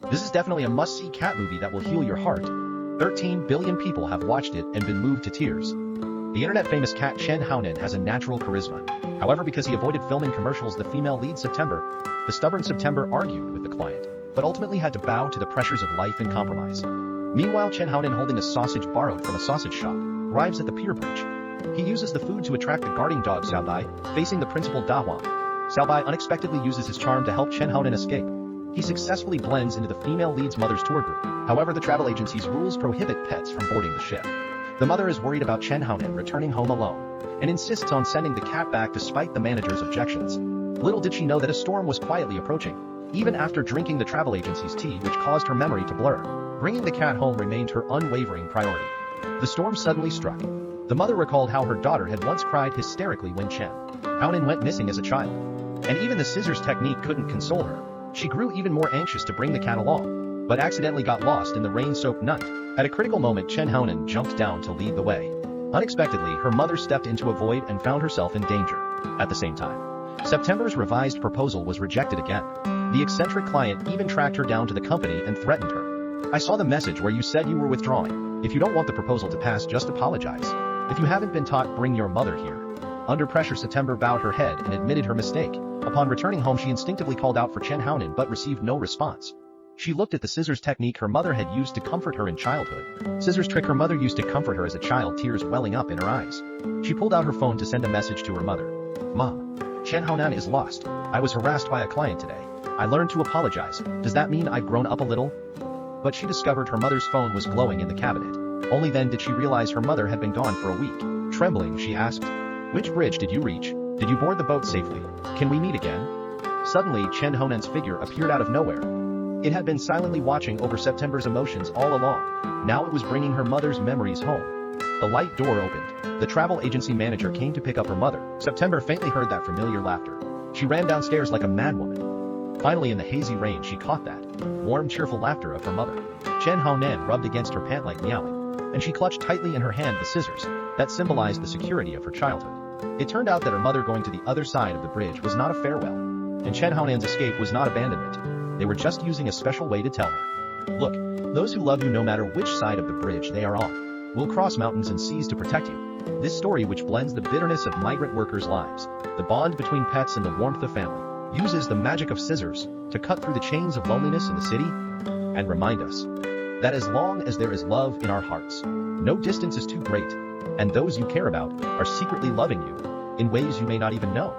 This is definitely a must-see cat movie that will heal your heart. 13 billion people have watched it and been moved to tears. The internet-famous cat Chen Haonan has a natural charisma. However, because he avoided filming commercials, the female lead the stubborn September argued with the client, but ultimately had to bow to the pressures of life and compromise. Meanwhile, Chen Haonan, holding a sausage borrowed from a sausage shop, arrives at the pier bridge. He uses the food to attract the guarding dog Xiaobai, facing the principal Da Huang. Xiaobai unexpectedly uses his charm to help Chen Haonan escape. He successfully blends into the female lead's mother's tour group. However, the travel agency's rules prohibit pets from boarding the ship. The mother is worried about Chen Haonan returning home alone, and insists on sending the cat back despite the manager's objections. Little did she know that a storm was quietly approaching, even after drinking the travel agency's tea, which caused her memory to blur. Bringing the cat home remained her unwavering priority. The storm suddenly struck. The mother recalled how her daughter had once cried hysterically when Chen Haonan went missing as a child. And even the scissors technique couldn't console her. She grew even more anxious to bring the cat along, but accidentally got lost in the rain-soaked night. At a critical moment, Chen Haonan jumped down to lead the way. Unexpectedly, her mother stepped into a void and found herself in danger. At the same time, September's revised proposal was rejected again. The eccentric client even tracked her down to the company and threatened her. "I saw the message where you said you were withdrawing. If you don't want the proposal to pass, just apologize. If you haven't been taught, bring your mother here." Under pressure, September bowed her head and admitted her mistake. Upon returning home, she instinctively called out for Chen Haonan but received no response. She looked at the scissors technique her mother had used to comfort her in childhood. Scissors trick her mother used to comfort her as a child, tears welling up in her eyes. She pulled out her phone to send a message to her mother. "Mom, Chen Haonan is lost. I was harassed by a client today. I learned to apologize. Does that mean I've grown up a little?" But she discovered her mother's phone was glowing in the cabinet. Only then did she realize her mother had been gone for a week. Trembling, she asked, "Which bridge did you reach? Did you board the boat safely? Can we meet again?" Suddenly, Chen Haonan's figure appeared out of nowhere. It had been silently watching over September's emotions all along. Now it was bringing her mother's memories home. The light door opened. The travel agency manager came to pick up her mother. September faintly heard that familiar laughter. She ran downstairs like a madwoman. Finally, in the hazy rain, she caught that warm, cheerful laughter of her mother. Chen Haonan rubbed against her pant like meowing, and she clutched tightly in her hand the scissors that symbolized the security of her childhood. It turned out that her mother going to the other side of the bridge was not a farewell, and Chen Haonan's escape was not abandonment. They were just using a special way to tell her, "Look, those who love you, no matter which side of the bridge they are on, will cross mountains and seas to protect you." This story, which blends the bitterness of migrant workers' lives, the bond between pets and the warmth of family, uses the magic of scissors to cut through the chains of loneliness in the city and remind us that as long as there is love in our hearts, no distance is too great, and those you care about are secretly loving you in ways you may not even know.